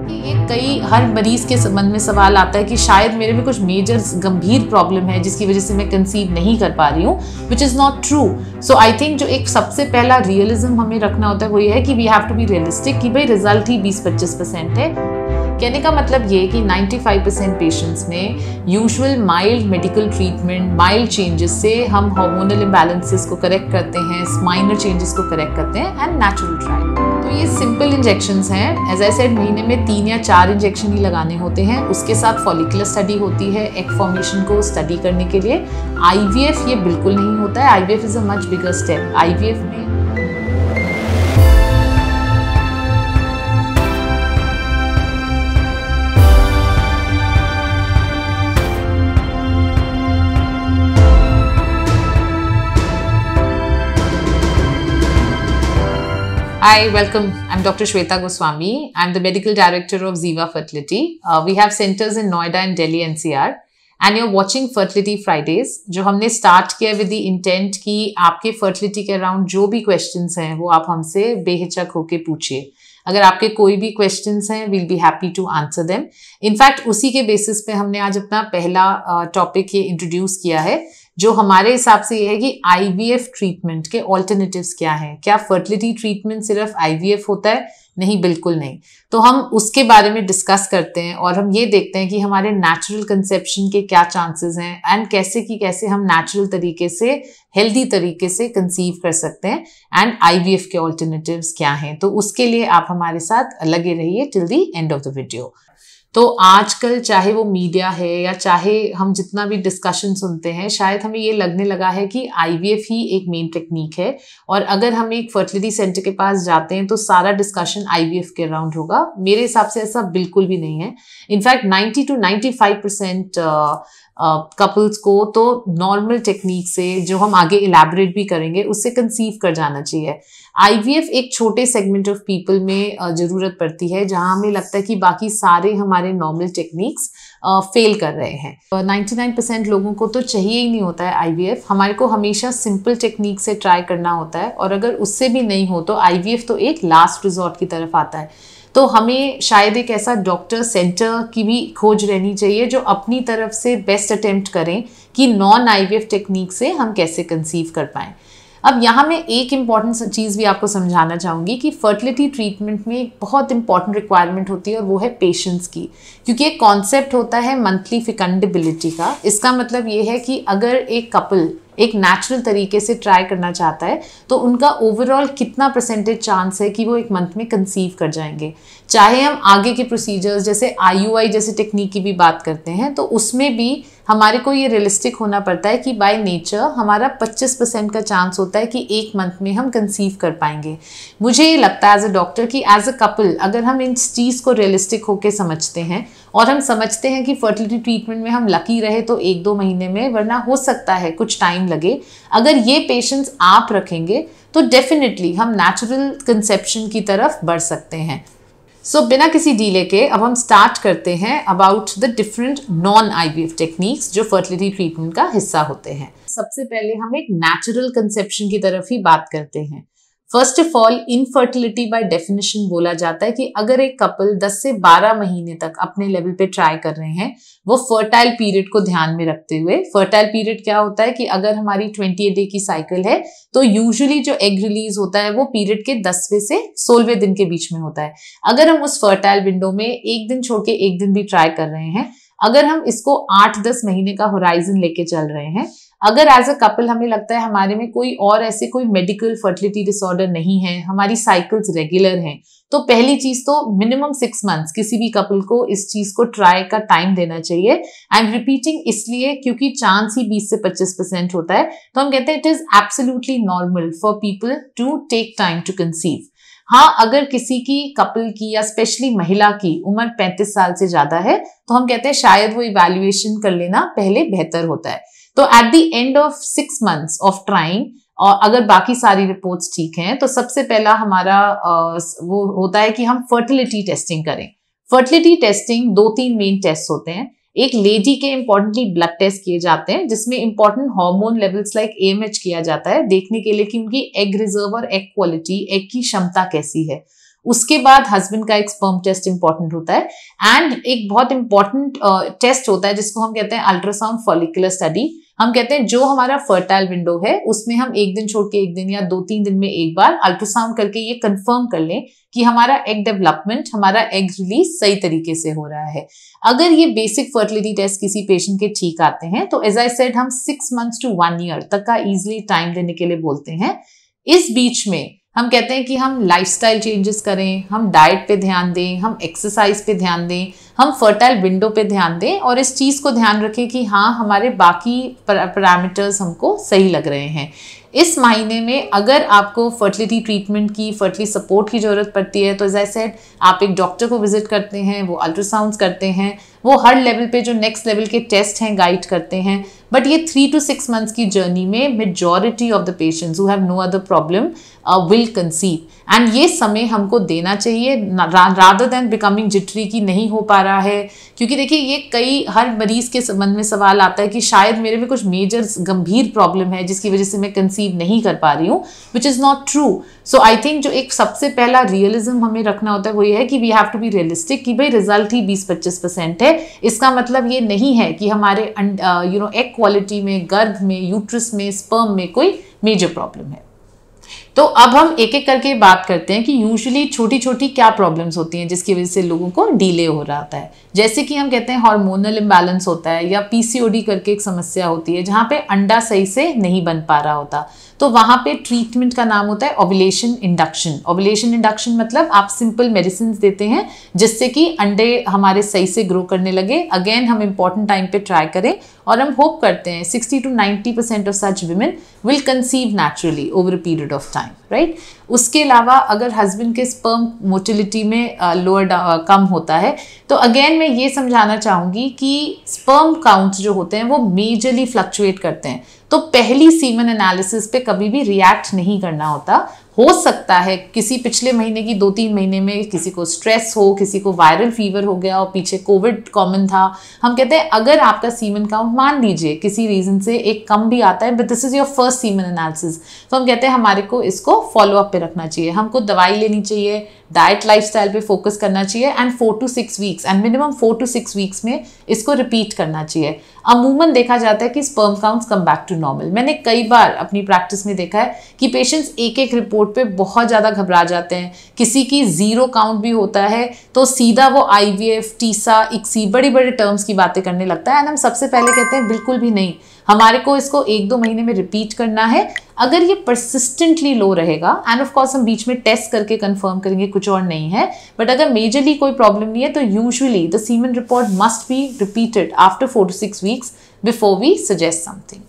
ये हर मरीज के मन में सवाल आता है कि शायद मेरे में कुछ मेजर गंभीर प्रॉब्लम है जिसकी वजह से मैं कंसीव नहीं कर पा रही हूँ, which is not true. So I think जो एक सबसे पहला रियलिज्म हमें रखना होता है वो ये है कि we have to be realistic कि भाई रिजल्ट ही 20-25% है। कहने का मतलब ये कि 95% पेशेंट्स में usual mild medical treatment, mild changes से हम हार्मोनल इम्बैलेंसेस को करेक्ट करते हैं, माइनर चेंजेस को करेक्ट करते हैं एंड नेचुरल ट्रायल। तो ये सिंपल इंजेक्शंस हैं। एज आई सेड, महीने में 3 या 4 इंजेक्शन ही लगाने होते हैं। उसके साथ फॉलिकुलर स्टडी होती है एग फॉर्मेशन को स्टडी करने के लिए। IVF ये बिल्कुल नहीं होता है। IVF is a much bigger step. IVF में Hi, welcome. I'm Dr. Shweta Goswami. I'm the Medical Director of Ziva Fertility. We have centers in Noida and Delhi NCR. And you're watching Fertility Fridays, जो हमने start किया with the intent कि आपके fertility के around जो भी questions हैं वो आप हमसे बेहिचक होके पूछिए। अगर आपके कोई भी क्वेश्चंस हैं, we'll be happy to answer them. In fact उसी के बेसिस पे हमने आज अपना पहला टॉपिक ये इंट्रोड्यूस किया है, जो हमारे हिसाब से ये है कि IVF ट्रीटमेंट के ऑल्टरनेटिव्स क्या हैं। क्या फर्टिलिटी ट्रीटमेंट सिर्फ IVF होता है? नहीं, बिल्कुल नहीं। तो हम उसके बारे में डिस्कस करते हैं और हम ये देखते हैं कि हमारे नेचुरल कंसेप्शन के क्या चांसेस हैं एंड कैसे हम नेचुरल तरीके से, हेल्दी तरीके से कंसीव कर सकते हैं एंड IVF के ऑल्टरनेटिव्स क्या हैं। तो उसके लिए आप हमारे साथ लगे रहिए till the end of the video. तो आजकल चाहे वो मीडिया है या चाहे हम जितना भी डिस्कशन सुनते हैं, शायद हमें ये लगने लगा है कि IVF ही एक मेन टेक्निक है और अगर हम एक फर्टिलिटी सेंटर के पास जाते हैं तो सारा डिस्कशन IVF के अराउंड होगा। मेरे हिसाब से ऐसा बिल्कुल भी नहीं है। इनफैक्ट 90 to 95% कपल्स को तो नॉर्मल टेक्निक से, जो हम आगे इलैबोरेट भी करेंगे, उससे कंसीव कर जाना चाहिए। IVF एक छोटे सेगमेंट ऑफ पीपल में ज़रूरत पड़ती है जहां हमें लगता है कि बाकी सारे हमारे नॉर्मल टेक्निक्स फेल कर रहे हैं। 99% लोगों को तो चाहिए ही नहीं होता है IVF। हमारे को हमेशा सिंपल टेक्निक से ट्राई करना होता है और अगर उससे भी नहीं हो तो IVF तो एक लास्ट रिजॉर्ट की तरफ आता है। तो हमें शायद एक ऐसा डॉक्टर सेंटर की भी खोज रहनी चाहिए जो अपनी तरफ से बेस्ट अटेम्प्ट करें कि नॉन IVF टेक्निक से हम कैसे कंसीव कर पाएँ। अब यहाँ मैं एक इम्पॉर्टेंट चीज़ भी आपको समझाना चाहूँगी कि फर्टिलिटी ट्रीटमेंट में एक बहुत इंपॉर्टेंट रिक्वायरमेंट होती है और वो है पेशेंस की, क्योंकि एक कॉन्सेप्ट होता है मंथली फिकंडेबिलिटी का। इसका मतलब ये है कि अगर एक कपल एक नेचुरल तरीके से ट्राई करना चाहता है तो उनका ओवरऑल कितना परसेंटेज चांस है कि वो एक मंथ में कंसीव कर जाएंगे। चाहे हम आगे के प्रोसीजर्स जैसे IUI जैसे टेक्निक की भी बात करते हैं तो उसमें भी हमारे को ये रियलिस्टिक होना पड़ता है कि बाय नेचर हमारा 25% का चांस होता है कि एक मंथ में हम कंसीव कर पाएंगे। मुझे ये लगता है एज अ डॉक्टर कि एज अ कपल अगर हम इन चीज़ को रियलिस्टिक होकर समझते हैं और हम समझते हैं कि फर्टिलिटी ट्रीटमेंट में हम लकी रहे तो 1-2 महीने में, वरना हो सकता है कुछ टाइम लगे, अगर ये पेशेंस आप रखेंगे तो डेफिनेटली हम नेचुरल कंसेप्शन की तरफ बढ़ सकते हैं। सो बिना किसी डीले के अब हम स्टार्ट करते हैं about the different non IVF techniques जो फर्टिलिटी ट्रीटमेंट का हिस्सा होते हैं। सबसे पहले हम एक नेचुरल कंसेप्शन की तरफ ही बात करते हैं। First of all, infertility by definition बोला जाता है कि अगर एक कपल 10 से 12 महीने तक अपने लेवल पे ट्राई कर रहे हैं, वो फर्टाइल पीरियड को ध्यान में रखते हुए। फर्टाइल पीरियड क्या होता है कि अगर हमारी 28 डे की साइकिल है तो यूजुअली जो एग रिलीज होता है वो पीरियड के 10वें से 16वें दिन के बीच में होता है। अगर हम उस फर्टाइल विंडो में एक दिन छोड़ के एक दिन भी ट्राई कर रहे हैं, अगर हम इसको 8-10 महीने का होराइजन लेके चल रहे हैं, अगर एज अ कपल हमें लगता है हमारे में कोई और ऐसे कोई मेडिकल फर्टिलिटी डिसऑर्डर नहीं है, हमारी साइकिल्स रेगुलर हैं, तो पहली चीज तो मिनिमम 6 मंथ्स किसी भी कपल को इस चीज को ट्राई का टाइम देना चाहिए। आई एम रिपीटिंग इसलिए क्योंकि चांस ही 20 से 25% होता है। तो हम कहते हैं it is absolutely normal for people to take time to conceive. हाँ, अगर किसी की कपल की या स्पेशली महिला की उम्र 35 साल से ज्यादा है तो हम कहते हैं शायद वो इवैल्यूएशन कर लेना पहले बेहतर होता है। तो at the end of 6 months of trying और अगर बाकी सारी रिपोर्ट्स ठीक हैं तो सबसे पहला हमारा वो होता है कि हम फर्टिलिटी टेस्टिंग करें। फर्टिलिटी टेस्टिंग 2-3 मेन टेस्ट होते हैं। एक लेडी के इंपॉर्टेंटली ब्लड टेस्ट किए जाते हैं जिसमें important hormone levels like AMH किया जाता है देखने के लिए कि उनकी एग रिजर्व और एग क्वालिटी, एग की क्षमता कैसी है। उसके बाद हस्बैंड का एक स्पर्म टेस्ट इंपॉर्टेंट होता है। एंड एक बहुत इंपॉर्टेंट टेस्ट होता है जिसको हम कहते हैं अल्ट्रासाउंड फॉलिकुलर स्टडी। हम कहते हैं जो हमारा फर्टाइल विंडो है उसमें हम एक दिन छोड़ के एक दिन या 2-3 दिन में एक बार अल्ट्रासाउंड करके ये कंफर्म कर लें कि हमारा एग डेवलपमेंट, हमारा एग रिलीज सही तरीके से हो रहा है। अगर ये बेसिक फर्टिलिटी टेस्ट किसी पेशेंट के ठीक आते हैं तो एज आई सेड हम 6 months to 1 year तक का इजिली टाइम देने के लिए बोलते हैं। इस बीच में हम कहते हैं कि हम लाइफस्टाइल चेंजेस करें, हम डाइट पे ध्यान दें, हम एक्सरसाइज पे ध्यान दें, हम फर्टाइल विंडो पे ध्यान दें और इस चीज़ को ध्यान रखें कि हाँ हमारे बाकी पैरामीटर्स हमको सही लग रहे हैं। इस महीने में अगर आपको फर्टिलिटी ट्रीटमेंट की, फर्टिलिटी सपोर्ट की ज़रूरत पड़ती है तो एज आई सेड आप एक डॉक्टर को विजिट करते हैं, वो अल्ट्रासाउंड्स करते हैं, वो हर लेवल पे जो नेक्स्ट लेवल के टेस्ट हैं गाइड करते हैं। बट ये 3 to 6 months की जर्नी में majority of the patients who have no other problem will conceive. And ये समय हमको देना चाहिए रादर देन बिकमिंग जिटरी की नहीं हो पा रहा है। क्योंकि देखिए ये हर मरीज के मन में सवाल आता है कि शायद मेरे में कुछ मेजर गंभीर प्रॉब्लम है जिसकी वजह से मैं कंसीव नहीं कर पा रही हूँ, which is not true. So I think जो एक सबसे पहला रियलिज्म हमें रखना होता है वो ये है कि we have to be realistic कि भाई रिजल्ट ही 20-25% है। इसका मतलब ये नहीं है कि हमारे एग क्वालिटी में, गर्भ में, यूट्रस में, स्पर्म में कोई मेजर प्रॉब्लम है। तो अब हम एक एक करके बात करते हैं कि यूजुअली छोटी छोटी क्या प्रॉब्लम्स होती हैं जिसकी वजह से लोगों को डिले हो रहा होता है। जैसे कि हम कहते हैं हार्मोनल इम्बैलेंस होता है या पीसीओडी करके एक समस्या होती है जहाँ पे अंडा सही से नहीं बन पा रहा होता। तो वहाँ पे ट्रीटमेंट का नाम होता है ओव्यूलेशन इंडक्शन। ओव्यूलेशन इंडक्शन मतलब आप सिंपल मेडिसिन देते हैं जिससे कि अंडे हमारे सही से ग्रो करने लगे। अगेन हम इम्पॉर्टेंट टाइम पे ट्राई करें और हम होप करते हैं 60 to 90% of such women will conceive naturally over a period of time, right. उसके अलावा अगर हस्बैंड के स्पर्म मोटिलिटी में कम होता है तो अगेन मैं ये समझाना चाहूँगी कि स्पर्म काउंट्स जो होते हैं वो मेजरली फ्लक्चुएट करते हैं। तो पहली सीमन एनालिसिस पे कभी भी रिएक्ट नहीं करना होता। हो सकता है किसी पिछले महीने की 2-3 महीने में किसी को स्ट्रेस हो, किसी को वायरल फीवर हो गया और पीछे कोविड कॉमन था। हम कहते हैं अगर आपका सीमन काउंट मान लीजिए किसी रीजन से एक कम भी आता है but this is your first semen analysis, तो हम कहते हैं हमारे को इसको फॉलो अप पे रखना चाहिए, हमको दवाई लेनी चाहिए, डाइट लाइफस्टाइल पे फोकस करना चाहिए and 4 to 6 weeks and minimum 4 to 6 weeks में इसको रिपीट करना चाहिए। अमूमन देखा जाता है कि sperm counts come back to normal. मैंने कई बार अपनी प्रैक्टिस में देखा है कि पेशेंट्स एक एक रिपोर्ट पे बहुत ज़्यादा घबरा जाते हैं। किसी की 0 काउंट भी होता है तो सीधा वो IVF, टीसा, इक्सी बड़े बड़े टर्म्स की बातें करने लगता है। एंड हम सबसे पहले कहते हैं बिल्कुल भी नहीं, हमारे को इसको 1-2 महीने में रिपीट करना है। अगर ये परसिस्टेंटली लो रहेगा एंड ऑफ कोर्स हम बीच में टेस्ट करके कंफर्म करेंगे, कुछ और नहीं है, बट अगर मेजरली कोई प्रॉब्लम नहीं है तो usually the semen report must be repeated after 4 to 6 weeks before we suggest something.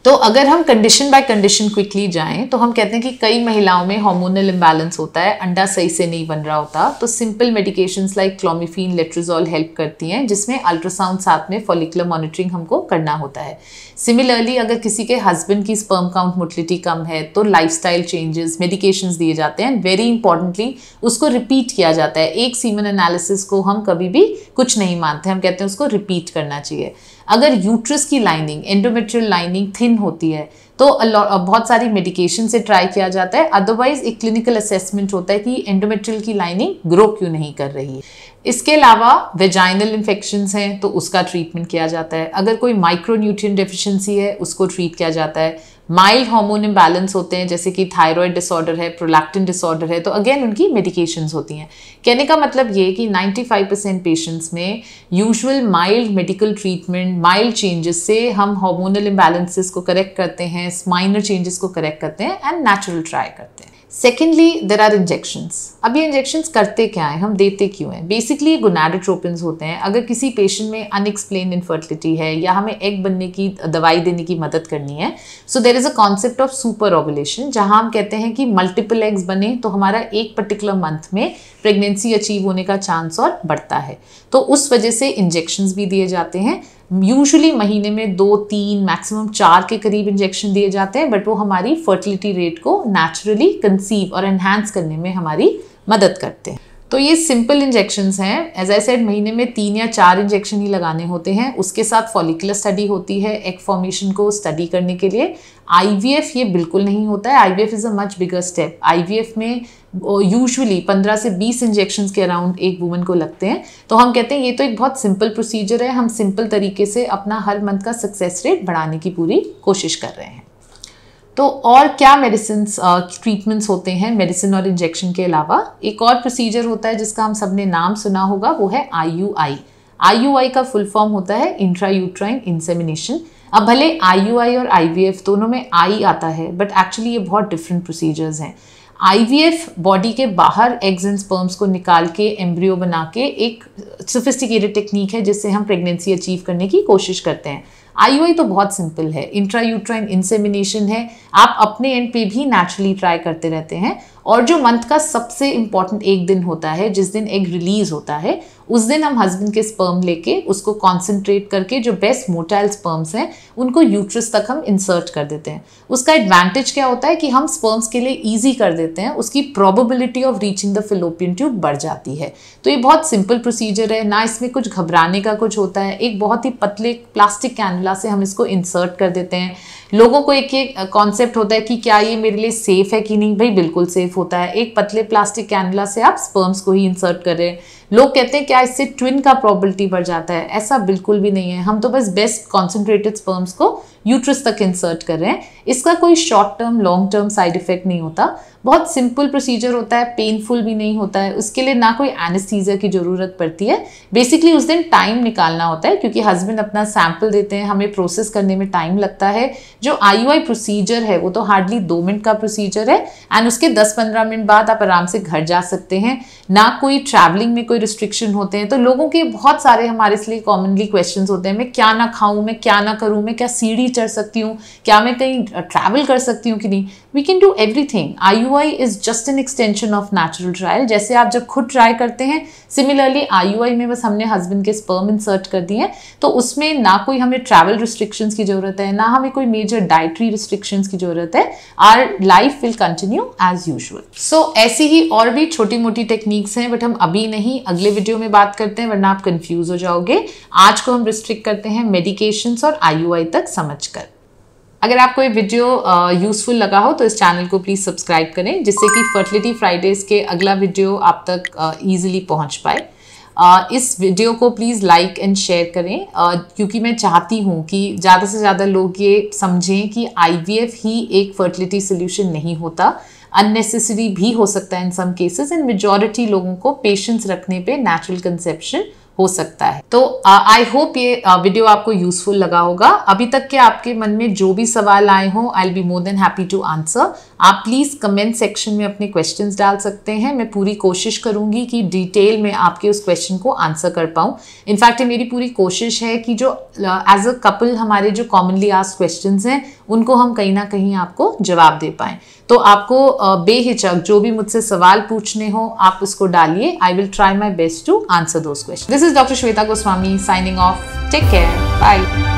तो अगर हम कंडीशन बाय कंडीशन क्विकली जाएं तो हम कहते हैं कि कई महिलाओं में हार्मोनल इम्बैलेंस होता है, अंडा सही से नहीं बन रहा होता, तो simple medications like clomiphene, letrozole help करती हैं जिसमें अल्ट्रासाउंड साथ में फॉलिकुलर मॉनिटरिंग हमको करना होता है। सिमिलरली अगर किसी के हस्बैंड की स्पर्म काउंट मोटिलिटी कम है तो लाइफस्टाइल चेंजेस, मेडिकेशंस दिए जाते हैं। वेरी इंपॉर्टेंटली उसको रिपीट किया जाता है। एक सीमन एनालिसिस को हम कभी भी कुछ नहीं मानते, हम कहते हैं उसको रिपीट करना चाहिए। अगर यूट्रस की लाइनिंग, एंडोमेट्रियल लाइनिंग थिन होती है तो बहुत सारी मेडिकेशन से ट्राई किया जाता है। अदरवाइज एक क्लिनिकल असेसमेंट होता है कि एंडोमेट्रियल की लाइनिंग ग्रो क्यों नहीं कर रही है। इसके अलावा वेजाइनल इन्फेक्शंस हैं तो उसका ट्रीटमेंट किया जाता है। अगर कोई माइक्रोन्यूट्रिएंट डेफिशिएंसी है उसको ट्रीट किया जाता है। माइल्ड हार्मोन इम्बैलेंस होते हैं जैसे कि थायराइड डिसऑर्डर है, प्रोलैक्टिन डिसऑर्डर है, तो अगेन उनकी मेडिकेशंस होती हैं। कहने का मतलब ये कि 95% पेशेंट्स में usual mild medical treatment, mild changes से हम हार्मोनल इम्बैलेंसेस को करेक्ट करते हैं, माइनर चेंजेस को करेक्ट करते हैं एंड नेचुरल ट्राई करते हैं। Secondly there are injections. अब ये इंजेक्शंस करते क्या है, हम देते क्यों हैं? बेसिकली ये गोनाडोट्रोपिन्स होते हैं। अगर किसी पेशेंट में अनएक्सप्लेन इनफर्टिलिटी है या हमें एग बनने की दवाई देने की मदद करनी है, so there is a concept of super ovulation जहां हम कहते हैं कि मल्टीपल एग्स बने तो हमारा एक पर्टिकुलर मंथ में प्रेगनेंसी अचीव होने का चांस और बढ़ता है। तो उस वजह से इंजेक्शंस भी दिए जाते हैं। यूजुअली महीने में 2-3 मैक्सिमम 4 के करीब इंजेक्शन दिए जाते हैं, बट वो हमारी फर्टिलिटी रेट को नेचुरली कंसीव और एनहांस करने में हमारी मदद करते हैं। तो ये सिंपल इंजेक्शंस हैं। एज आई सेड, महीने में 3 या 4 इंजेक्शन ही लगाने होते हैं। उसके साथ फॉलिकुलर स्टडी होती है एग फॉर्मेशन को स्टडी करने के लिए। आईवीएफ ये बिल्कुल नहीं होता है। IVF is a much bigger step. IVF में यूजुअली 15 से 20 इंजेक्शंस के अराउंड एक वुमन को लगते हैं। तो हम कहते हैं ये तो एक बहुत सिंपल प्रोसीजर है, हम सिंपल तरीके से अपना हर मंथ का सक्सेस रेट बढ़ाने की पूरी कोशिश कर रहे हैं। तो और क्या मेडिसिन ट्रीटमेंट्स होते हैं मेडिसिन और इंजेक्शन के अलावा? एक और प्रोसीजर होता है जिसका हम सबने नाम सुना होगा, वो है आईयूआई। आईयूआई का फुल फॉर्म होता है इंट्रायूट्राइन इंसेमिनेशन। अब भले आईयूआई और आईवीएफ दोनों में आई आता है, बट एक्चुअली ये बहुत डिफरेंट प्रोसीजर्स हैं। आईवीएफ बॉडी के बाहर एग्स एंड स्पर्म्स को निकाल के एम्ब्रियो बना के एक सोफिस्टिकेटेड टेक्निक है जिससे हम प्रेगनेंसी अचीव करने की कोशिश करते हैं। आईयूआई तो बहुत सिंपल है, इंट्रायूट्राइन इंसेमिनेशन है। आप अपने एंड पे भी नेचुरली ट्राई करते रहते हैं। और जो मंथ का सबसे इंपॉर्टेंट एक दिन होता है, जिस दिन एग रिलीज होता है, उस दिन हम हस्बैंड के स्पर्म लेके उसको कॉन्सेंट्रेट करके जो बेस्ट मोटाइल स्पर्म्स हैं उनको यूट्रस तक हम इंसर्ट कर देते हैं। उसका एडवांटेज क्या होता है कि हम स्पर्म्स के लिए ईजी कर देते हैं, उसकी probability of reaching the fallopian tube बढ़ जाती है। तो ये बहुत सिंपल प्रोसीजर है, ना इसमें कुछ घबराने का कुछ होता है। एक बहुत ही पतले प्लास्टिक कैनुला से हम इसको इंसर्ट कर देते हैं। लोगों को एक ये कॉन्सेप्ट होता है कि क्या ये मेरे लिए सेफ है कि नहीं। भाई बिल्कुल सेफ होता है। एक पतले प्लास्टिक कैनुला से आप स्पर्म्स को ही इंसर्ट कर रहे हैं। लोग कहते हैं क्या इससे ट्विन का प्रोबेबिलिटी बढ़ जाता है? ऐसा बिल्कुल भी नहीं है। हम तो बस बेस्ट कॉन्सेंट्रेटेड स्पर्म्स को यूट्रस तक इंसर्ट कर रहे हैं। इसका कोई short term long term side effect नहीं होता। बहुत सिंपल प्रोसीजर होता है, पेनफुल भी नहीं होता है। उसके लिए ना कोई एनेस्थीसिया की ज़रूरत पड़ती है। बेसिकली उस दिन टाइम निकालना होता है क्योंकि हस्बैंड अपना सैंपल देते हैं, हमें प्रोसेस करने में टाइम लगता है। जो आईयूआई प्रोसीजर है वो तो हार्डली 2 मिनट का प्रोसीजर है एंड उसके 10-15 मिनट बाद आप आराम से घर जा सकते हैं। ना कोई ट्रैवलिंग में कोई रिस्ट्रिक्शन होते हैं। तो लोगों के बहुत सारे हमारे इसलिए कॉमनली क्वेश्चंस होते हैं, मैं क्या ना खाऊं, मैं क्या ना करूं, मैं क्या सीढ़ी चढ़ सकती हूँ, क्या मैं कहीं ट्रैवल कर सकती हूँ कि नहीं। We can do everything. IUI is just an extension of natural trial. जैसे आप जब खुद ट्राई करते हैं, सिमिलरली आईयूआई में बस हमने हस्बैंड के स्पर्म इंसर्ट कर दिए हैं। तो उसमें ना कोई हमें ट्रैवल रिस्ट्रिक्शंस की जरूरत है, ना हमें कोई मेजर डाइटरी रिस्ट्रिक्शंस की जरूरत है। Our life will continue as usual. So ऐसी ही और भी छोटी मोटी टेक्निक्स हैं, बट हम अभी नहीं, अगले वीडियो में बात करते हैं, वरना आप कंफ्यूज हो जाओगे। आज को हम रिस्ट्रिक्ट करते हैं मेडिकेशंस और आईयूआई तक समझकर। अगर आपको ये वीडियो यूजफुल लगा हो तो इस चैनल को प्लीज़ सब्सक्राइब करें, जिससे कि फर्टिलिटी फ्राइडेज के अगला वीडियो आप तक ईजिली पहुंच पाए। इस वीडियो को प्लीज़ लाइक एंड शेयर करें, क्योंकि मैं चाहती हूँ कि ज़्यादा से ज़्यादा लोग ये समझें कि आईवीएफ ही एक फर्टिलिटी सोल्यूशन नहीं होता। अननेसेसरी भी हो सकता है इन सम केसेस, एंड मेजॉरिटी लोगों को पेशेंस रखने पे नेचुरल कंसेप्शन हो सकता है। तो आई होप ये वीडियो आपको यूजफुल लगा होगा। अभी तक के आपके मन में जो भी सवाल आए हों, I will be more than happy to answer. आप प्लीज़ कमेंट सेक्शन में अपने क्वेश्चंस डाल सकते हैं। मैं पूरी कोशिश करूंगी कि डिटेल में आपके उस क्वेश्चन को आंसर कर पाऊँ। इनफैक्ट मेरी पूरी कोशिश है कि जो एज अ कपल हमारे जो कॉमनली आस्क्ड क्वेश्चंस हैं उनको हम कहीं ना कहीं आपको जवाब दे पाएँ। तो आपको बेहिचक जो भी मुझसे सवाल पूछने हो आप उसको डालिए। I will try my best to answer those question. This is doctor Shweta Goswami signing off. Take care, bye.